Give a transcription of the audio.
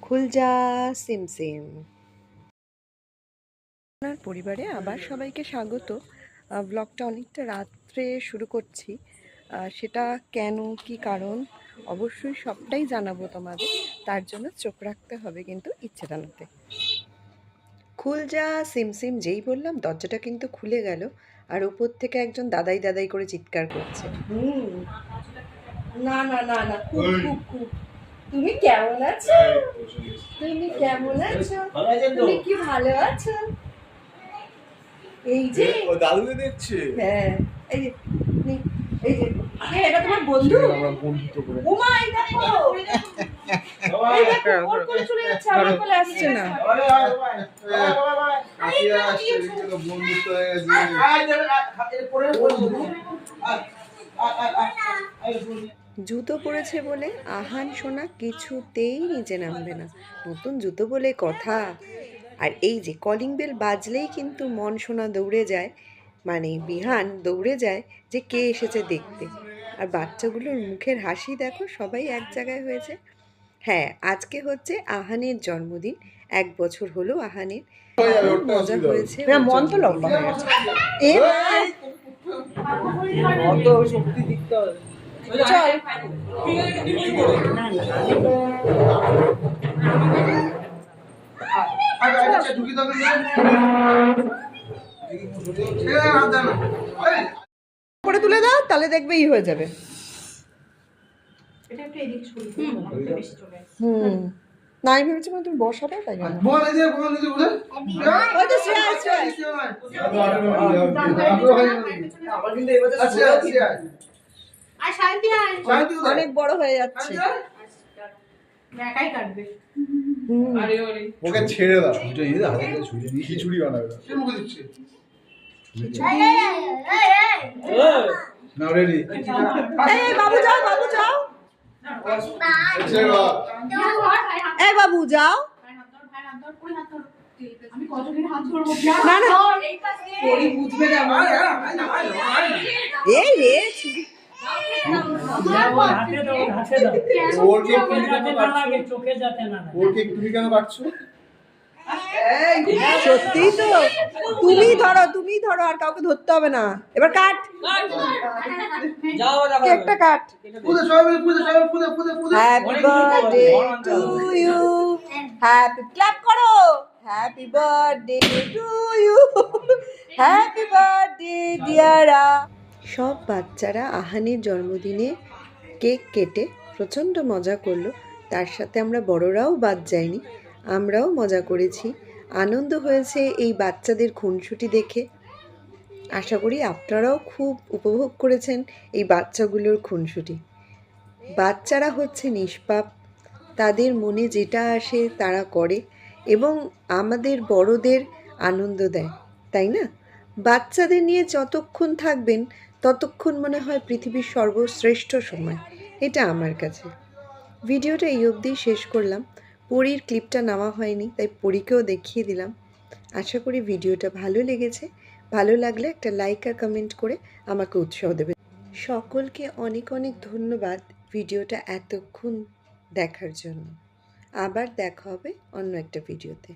খুলজা সিমসিম। আপনার পরিবারে আবার সবাইকে স্বাগত। ব্লগটা অনেকটা রাত্রে শুরু করছি, সেটা কেন কি কারণ অবশ্যই সবটাই জানাবো তোমাদের। তার জন্য চোখ রাখতে হবে কিন্তু ইচ্ছে জানাতে। খুলজা সিমসিম যেই বললাম দরজাটা কিন্তু খুলে গেল, আর উপর থেকে একজন দাদাই দাদাই করে চিৎকার করছে। না না না না, খুব খুব খুব। তুমি কেমন আছো? তুমি কেমন আছো? তুমি কি ভালো আছো? এই যে ও দাদুকে দেখছে। হ্যাঁ, এই যে এই যে এটা তোমার বন্ধু? আমরা বন্ধুত্ব করে। ওমা এই দেখো, এই দেখো ওর কোলে চলে যাচ্ছে, আমার কোলে আসছে না। কাকিয়া আসছে, দেখছো বন্ধুত্ব হয়ে গেছে। জুতো পরেছে বলে আহান সোনা কিছুতেই নিচে নামবে না। নতুন জুতো বলে কথা। আর এই যে কলিং বেল বাজলেই কিন্তু মন সোনা দৌড়ে যায়, মানে বিহান দৌড়ে যায় যে কে এসেছে দেখতে। আর বাচ্চাগুলোর মুখের হাসি দেখো, সবাই এক জায়গায় হয়েছে। হ্যাঁ, আজকে হচ্ছে আহানের জন্মদিন। 1 বছর হলো আহানের। খুব মজা হয়েছে। মন তো লম্বা হয়ে গেছে। অত শক্তি দিতে হবে। চল করে তুলে দাও, তাহলে দেখবে ই হয়ে যাবে। হুম, না আমি ভেবেছিলাম তুমি বসাবে, তাই জন্য। অনেক বড় হয়ে যাচ্ছে। ওকে ছেড়ে দাও, খিচুড়ি বানাবে না। রেডি? এই বাবু যাও, বাবু যাও, এই বাবু যাও। না না, এই রে তুমি কেন কাটছো? সত্যি তো, তুমি ধরো, আর কাউকে ধরতে হবে না। এবার কাট, কেকটা cut. Happy birthday to you, happy clap করো, happy birthday to you, happy birthday ডিয়ারা। সব বাচ্চারা আহানের জন্মদিনে কেক কেটে প্রচণ্ড মজা করলো। তার সাথে আমরা বড়রাও বাদ যাইনি, আমরাও মজা করেছি। আনন্দ হয়েছে এই বাচ্চাদের খুনসুটি দেখে। আশা করি আপনারাও খুব উপভোগ করেছেন এই বাচ্চাগুলোর খুনসুটি। বাচ্চারা হচ্ছে নিষ্পাপ, তাদের মনে যেটা আসে তারা করে এবং আমাদের বড়দের আনন্দ দেয়, তাই না? বাচ্চাদের নিয়ে যতক্ষণ থাকবেন ততক্ষণ মনে হয় পৃথিবীর সর্বশ্রেষ্ঠ সময়, এটা আমার কাছে। ভিডিওটা এই অবধি শেষ করলাম। পরীর ক্লিপটা নেওয়া হয়নি, তাই পরীকেও দেখিয়ে দিলাম। আশা করি ভিডিওটা ভালো লেগেছে। ভালো লাগলে একটা লাইক আর কমেন্ট করে আমাকে উৎসাহ দেবে। সকলকে অনেক অনেক ধন্যবাদ ভিডিওটা এতক্ষণ দেখার জন্য। আবার দেখা হবে অন্য একটা ভিডিওতে।